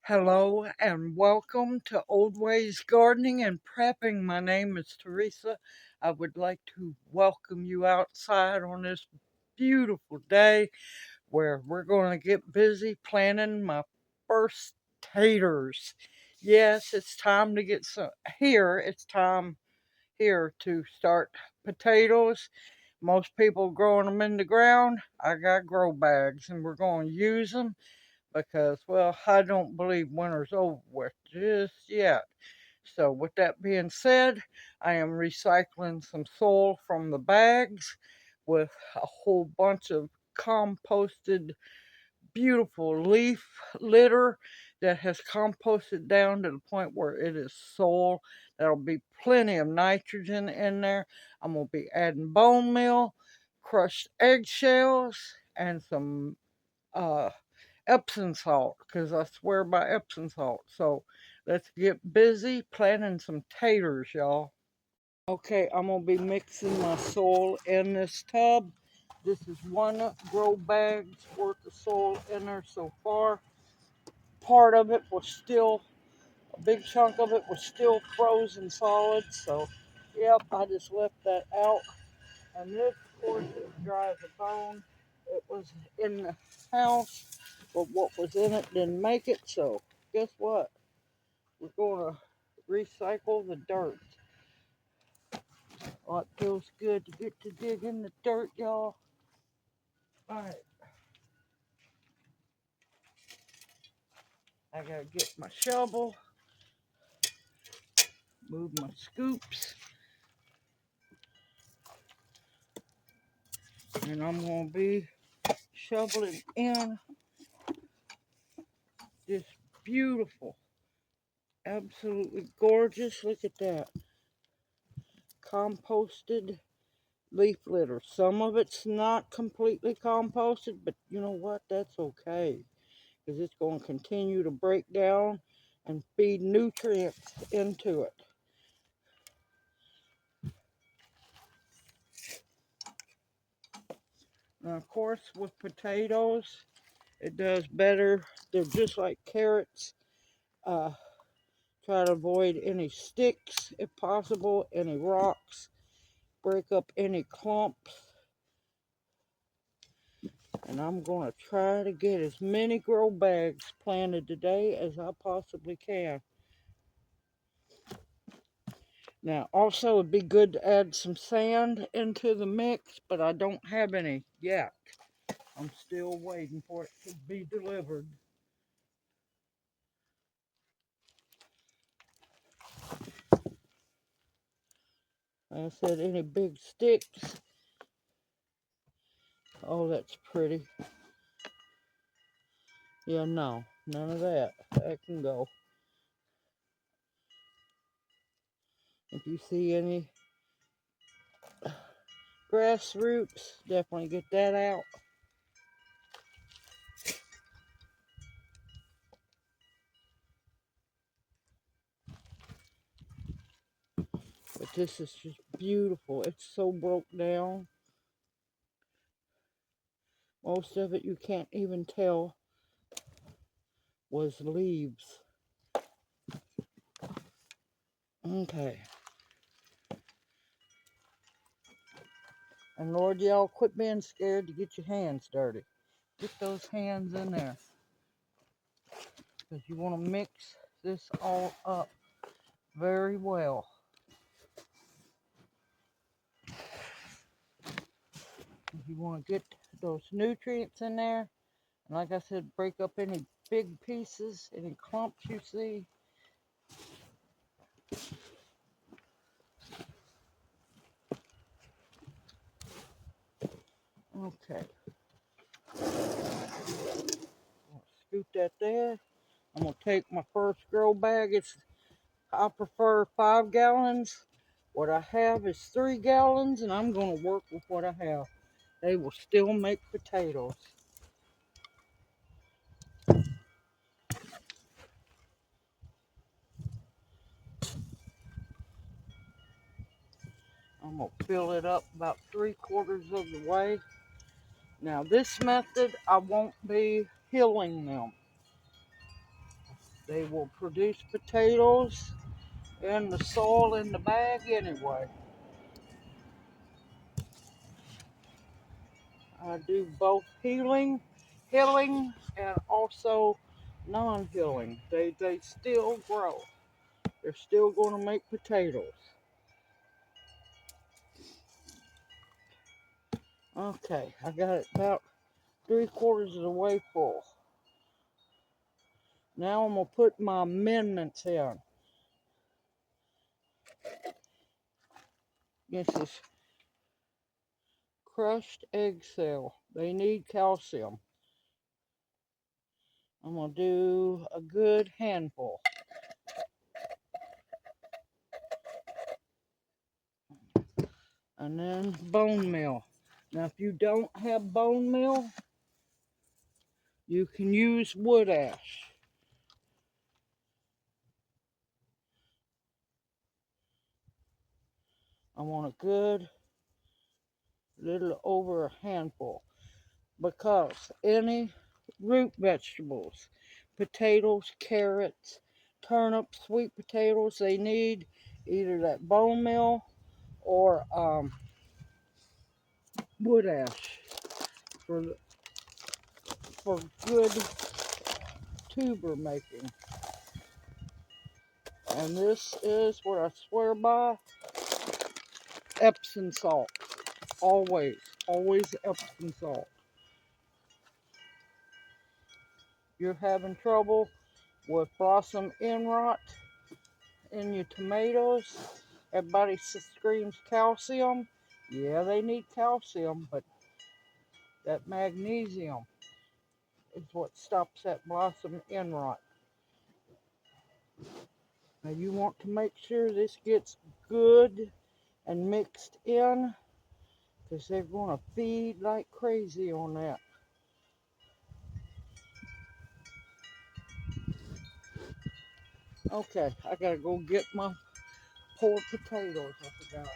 Hello and welcome to Old Ways Gardening and Prepping. My name is Teresa. I would like to welcome you outside on this beautiful day where we're going to get busy planting my first taters. Yes, it's time to get some here. It's time here to start potatoes. Most people growing them in the ground. I got grow bags and we're going to use them because, well, I don't believe winter's over with just yet. So, with that being said, I am recycling some soil from the bags with a whole bunch of composted, beautiful leaf litter that has composted down to the point where it is soil. There'll be plenty of nitrogen in there. I'm going to be adding bone meal, crushed eggshells, and some uh, Epsom salt because I swear by Epsom salt. So let's get busy planting some taters, y'all. Okay, I'm going to be mixing my soil in this tub. This is one grow bag's worth of soil in there so far. Part of it was still, a big chunk of it was still frozen solid. So, yep, I just left that out. And this, of course, is dry as a bone. It was in the house, but what was in it didn't make it. So, guess what? We're going to recycle the dirt. Oh, it feels good to get to dig in the dirt, y'all. All right, I gotta get my shovel, move my scoops, and I'm gonna be shoveling in this beautiful, absolutely gorgeous. Look at that. Composted leaf litter. Some of it's not completely composted, but you know what? That's okay because it's going to continue to break down and feed nutrients into it. Now, of course, with potatoes, it does better. They're just like carrots. Uh, Try to avoid any sticks if possible, any rocks, break up any clumps. And I'm going to try to get as many grow bags planted today as I possibly can. Now, also, it'd be good to add some sand into the mix, but I don't have any yet. I'm still waiting for it to be delivered. Like I said, any big sticks. Oh, that's pretty. Yeah, no, none of that. That can go. If you see any grass roots, definitely get that out. But this is just beautiful. It's so broke down. Most of it you can't even tell was leaves. Okay. And Lord, y'all quit being scared to get your hands dirty. Get those hands in there. Because you want to mix this all up very well. You want to get those nutrients in there. And like I said, break up any big pieces, any clumps you see. Okay. I'll scoot that there. I'm going to take my first grow bag. I prefer 5 gallons What I have is 3 gallons, and I'm going to work with what I have. They will still make potatoes. I'm going to fill it up about 3/4 of the way. Now this method, I won't be hilling them. They will produce potatoes in the soil in the bag anyway. I do both hilling and also non-hilling. They still grow. They're still going to make potatoes. Okay, I got it about 3/4 of the way full. Now I'm going to put my amendments in. This is crushed egg cell. They need calcium. I'm going to do a good handful. And then bone meal. Now if you don't have bone meal, you can use wood ash. I want a good little over a handful, because any root vegetables, potatoes, carrots, turnips, sweet potatoes, they need either that bone meal or wood ash for good tuber making. And this is what I swear by: Epsom salt. Always, always Epsom salt. You're having trouble with blossom end rot in your tomatoes. Everybody screams calcium. Yeah, they need calcium, but that magnesium is what stops that blossom end rot. Now you want to make sure this gets good and mixed in, because they're going to feed like crazy on that. Okay, I gotta go get my poor potatoes. I forgot.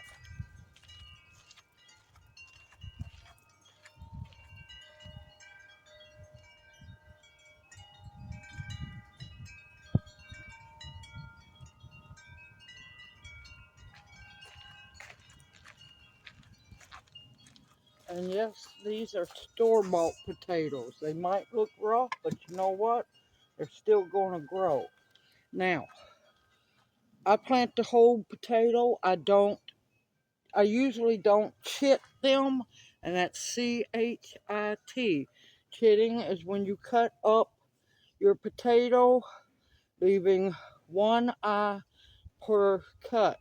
And yes, these are store-bought potatoes. They might look rough, but you know what? They're still going to grow. Now, I plant the whole potato. I usually don't chit them, and that's C-H-I-T. Chitting is when you cut up your potato, leaving one eye per cut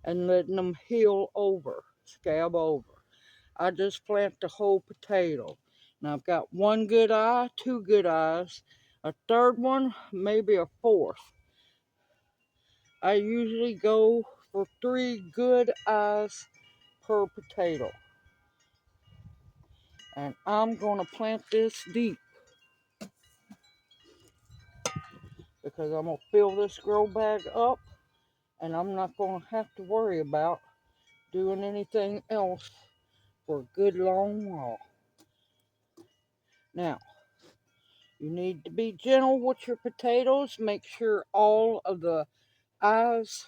and letting them heal over, scab over. I just plant the whole potato. Now I've got one good eye, two good eyes, a third one, maybe a fourth. I usually go for 3 good eyes per potato. And I'm going to plant this deep, because I'm going to fill this grow bag up, and I'm not going to have to worry about doing anything else for a good long while. Now, you need to be gentle with your potatoes. Make sure all of the eyes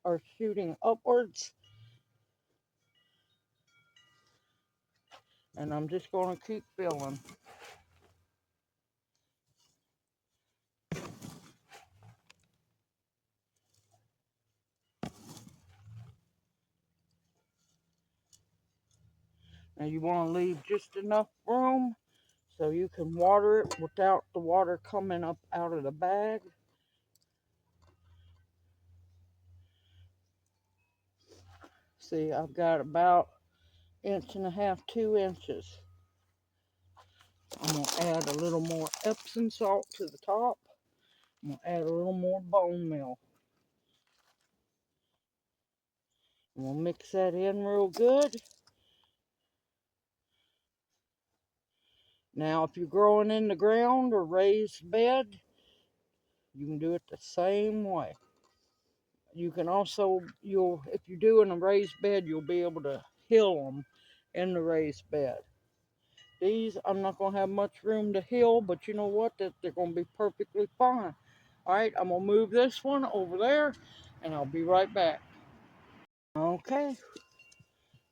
are shooting upwards. And I'm just going to keep filling. Now you want to leave just enough room so you can water it without the water coming up out of the bag. See, I've got about 1.5 inches, 2 inches. I'm going to add a little more Epsom salt to the top. I'm going to add a little more bone meal. We'll mix that in real good. Now, if you're growing in the ground or raised bed, you can do it the same way. You can also, if you're doing a raised bed, you'll be able to hill them in the raised bed. These, I'm not going to have much room to hill, but you know what? They're going to be perfectly fine. All right, I'm going to move this one over there, and I'll be right back. Okay,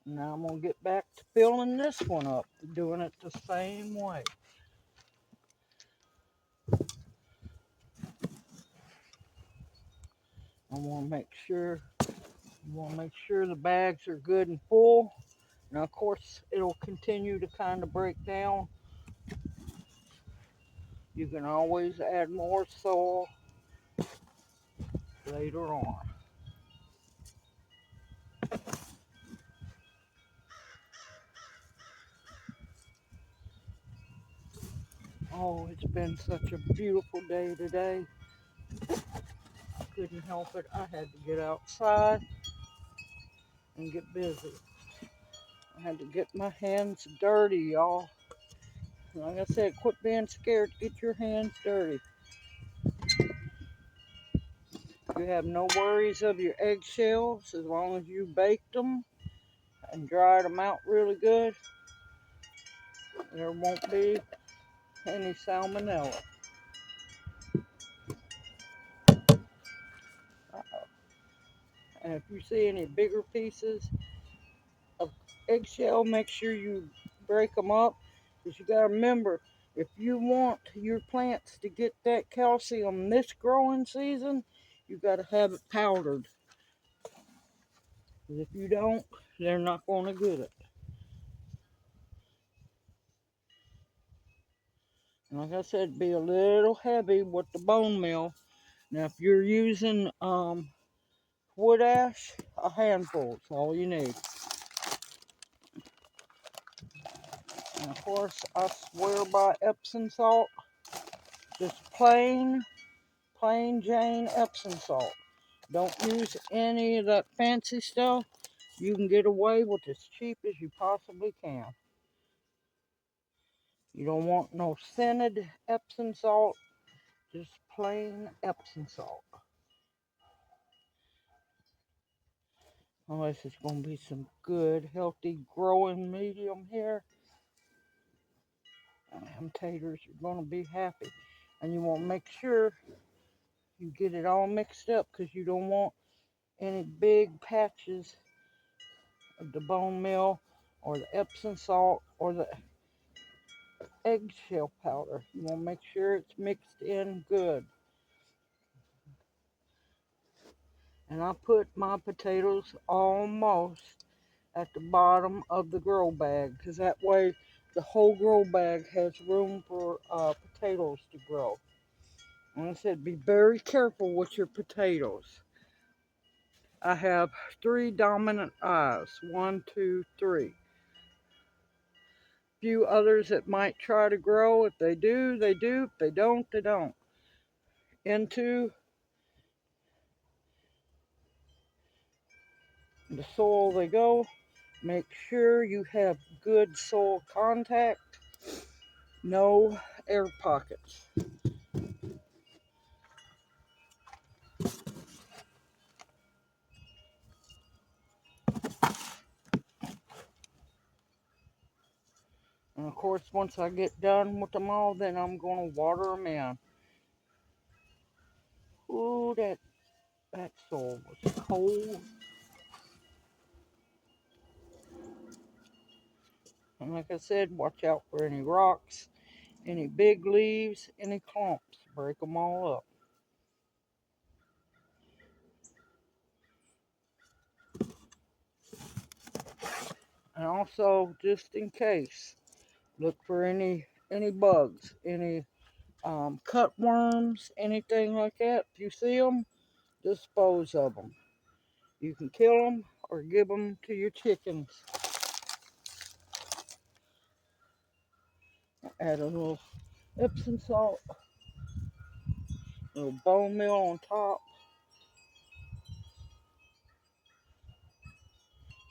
now I'm going to get back to filling this one up, doing it the same way. I want to make sure, the bags are good and full. Now, of course, it'll continue to kind of break down. You can always add more soil later on. Oh, it's been such a beautiful day today. I couldn't help it. I had to get outside and get busy. I had to get my hands dirty, y'all. Like I said, quit being scared to get your hands dirty. You have no worries of your eggshells as long as you baked them and dried them out really good. There won't be any salmonella. And if you see any bigger pieces of eggshell, make sure you break them up, because you got to remember, if you want your plants to get that calcium this growing season, you got to have it powdered. Because if you don't, they're not going to get it. And like I said, be a little heavy with the bone meal. Now, if you're using wood ash, a handful is all you need. And of course, I swear by Epsom salt. Just plain Jane Epsom salt. Don't use any of that fancy stuff. You can get away with as cheap as you possibly can. You don't want no scented Epsom salt, just plain Epsom salt. Unless it's going to be some good, healthy, growing medium here. Them taters are going to be happy. And you want to make sure you get it all mixed up, because you don't want any big patches of the bone meal or the Epsom salt or the eggshell powder. You want to make sure it's mixed in good. And I put my potatoes almost at the bottom of the grow bag, because that way the whole grow bag has room for potatoes to grow. And I said, be very careful with your potatoes. I have 3 dominant eyes. 1, 2, 3. Few others that might try to grow. If they do, they do. If they don't, they don't. Into the soil they go. Make sure you have good soil contact. No air pockets. And of course, once I get done with them all, then I'm going to water them in. Ooh, that soil was cold. And like I said, watch out for any rocks, any big leaves, any clumps. Break them all up. And also, just in case, look for any bugs, any cutworms, anything like that. If you see them, dispose of them. You can kill them or give them to your chickens. Add a little Epsom salt, a little bone meal on top.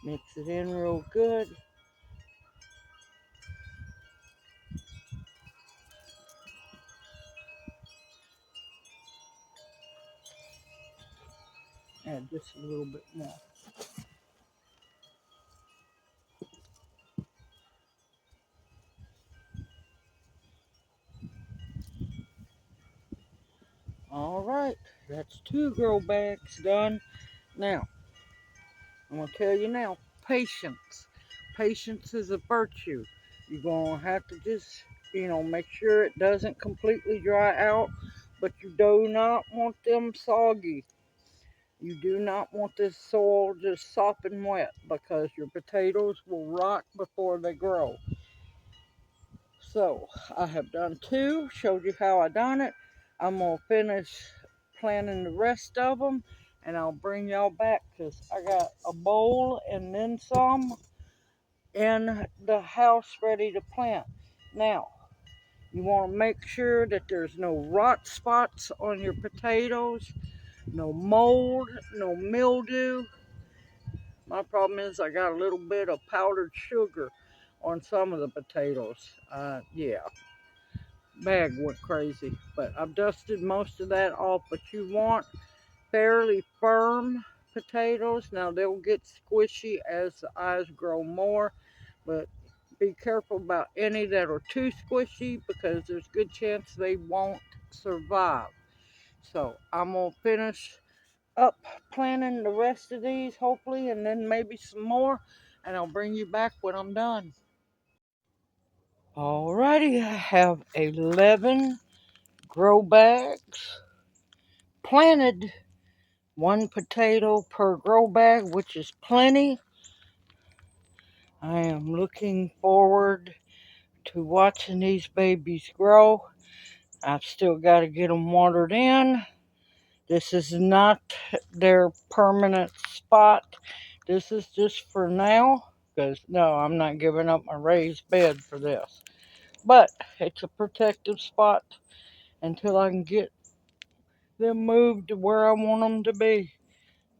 Mix it in real good. Add just a little bit more. All right, that's 2 grow bags done. Now, I'm going to tell you now, patience. Patience is a virtue. You're going to have to just, make sure it doesn't completely dry out, but you do not want them soggy. You do not want this soil just sopping wet because your potatoes will rot before they grow. So I have done 2, showed you how I done it. I'm going to finish planting the rest of them and I'll bring y'all back because I got a bowl and then some in the house ready to plant. Now, you want to make sure that there's no rot spots on your potatoes, no mold, no mildew. My problem is I got a little bit of powdered sugar on some of the potatoes. Yeah, bag went crazy, but I've dusted most of that off. But you want fairly firm potatoes. Now they'll get squishy as the eyes grow more, but be careful about any that are too squishy because there's a good chance they won't survive. So I'm gonna finish up planting the rest of these hopefully, and then maybe some more, and I'll bring you back when I'm done. Alrighty, I have 11 grow bags planted, 1 potato per grow bag, which is plenty. I am looking forward to watching these babies grow. I've still got to get them watered in. This is not their permanent spot. This is just for now, because no, I'm not giving up my raised bed for this. But it's a protective spot until I can get them moved to where I want them to be.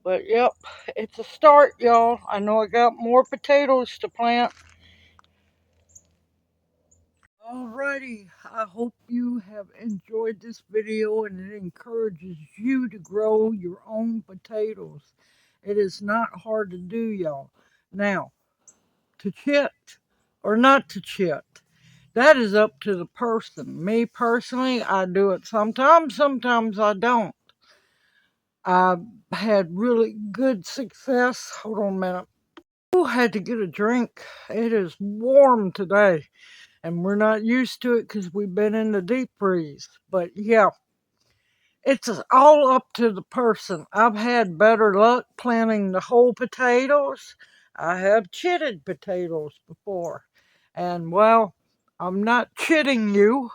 But yep, it's a start, y'all. I know I got more potatoes to plant. Alrighty, I hope you have enjoyed this video and it encourages you to grow your own potatoes. It is not hard to do, y'all. Now, to chit or not to chit, that is up to the person. Me personally, I do it sometimes, sometimes I don't. I've had really good success. Hold on a minute. Ooh, had to get a drink. It is warm today. And we're not used to it because we've been in the deep freeze. But yeah, it's all up to the person. I've had better luck planting the whole potatoes. I have chitted potatoes before. And well, I'm not chitting you.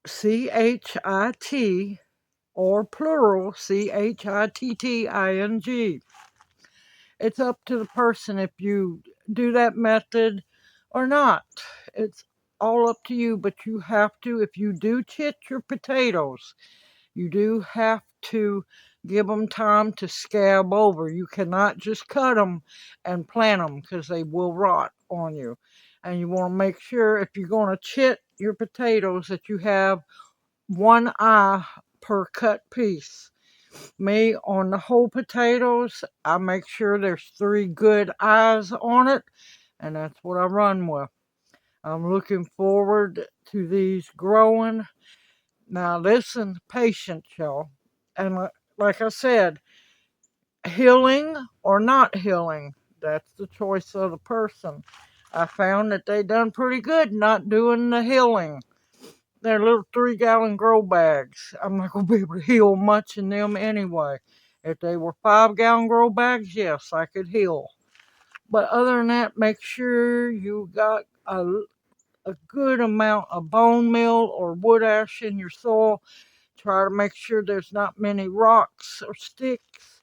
CHIT or plural CHITTING. It's up to the person if you do that method or not. It's all up to you, but you have to, if you do chit your potatoes, you do have to give them time to scab over. You cannot just cut them and plant them because they will rot on you. And you want to make sure if you're going to chit your potatoes that you have 1 eye per cut piece. Me, on the whole potatoes, I make sure there's 3 good eyes on it, and that's what I run with. I'm looking forward to these growing. Now listen, patience, y'all. And like I said, healing or not healing, that's the choice of the person. I found that they done pretty good not doing the healing. They're little 3-gallon grow bags. I'm not going to be able to heal much in them anyway. If they were 5-gallon grow bags, yes, I could heal. But other than that, make sure you got a good amount of bone meal or wood ash in your soil. Try to make sure there's not many rocks or sticks.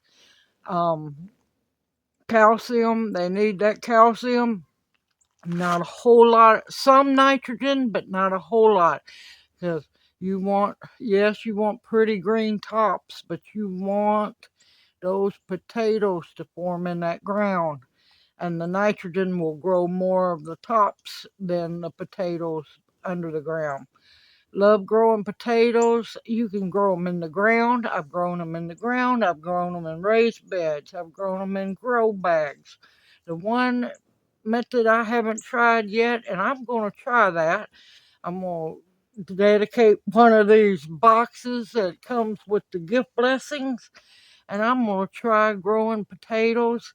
Calcium, they need that calcium. Not a whole lot, some nitrogen, but not a whole lot. Because you want, yes, you want pretty green tops, but you want those potatoes to form in that ground, and the nitrogen will grow more of the tops than the potatoes under the ground. Love growing potatoes. You can grow them in the ground. I've grown them in the ground. I've grown them in raised beds. I've grown them in grow bags. The one method I haven't tried yet, and I'm going to try that. I'm going to dedicate one of these boxes that comes with the gift blessings, and I'm going to try growing potatoes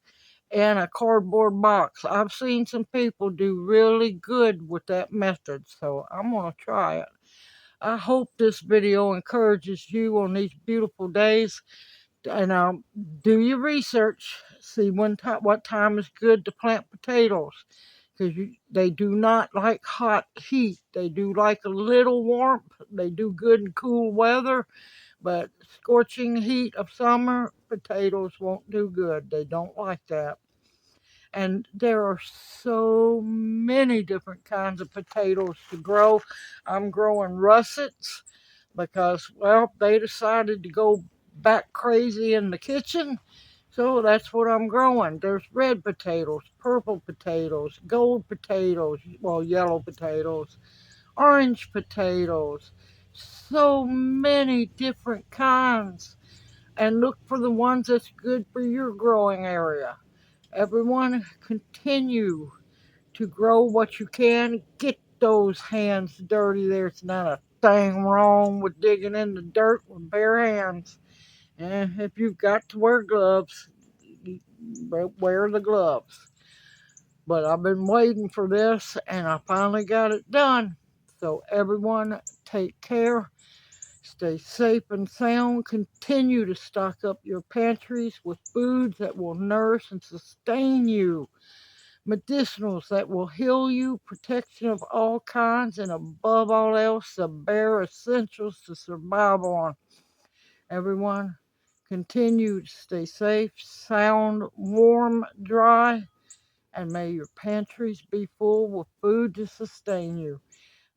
in a cardboard box. I've seen some people do really good with that method, so I'm going to try it. I hope this video encourages you on these beautiful days. And do your research. See what time is good to plant potatoes, because they do not like hot heat. They do like a little warmth. They do good in cool weather, but scorching heat of summer, potatoes won't do good. They don't like that. And there are so many different kinds of potatoes to grow. I'm growing russets because, well, they decided to go back crazy in the kitchen. So that's what I'm growing. There's red potatoes, purple potatoes, gold potatoes, well, yellow potatoes, orange potatoes. So many different kinds. And look for the ones that's good for your growing area. Everyone, continue to grow what you can. Get those hands dirty. There's not a thing wrong with digging in the dirt with bare hands. And if you've got to wear gloves, wear the gloves. But I've been waiting for this, and I finally got it done. So everyone, take care. Stay safe and sound. Continue to stock up your pantries with foods that will nourish and sustain you. Medicinals that will heal you, protection of all kinds, and above all else, the bare essentials to survive on. Everyone, continue to stay safe, sound, warm, dry, and may your pantries be full with food to sustain you.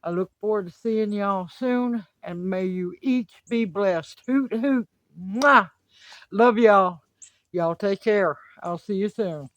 I look forward to seeing y'all soon, and may you each be blessed. Hoot, hoot. Mwah! Love y'all. Y'all take care. I'll see you soon.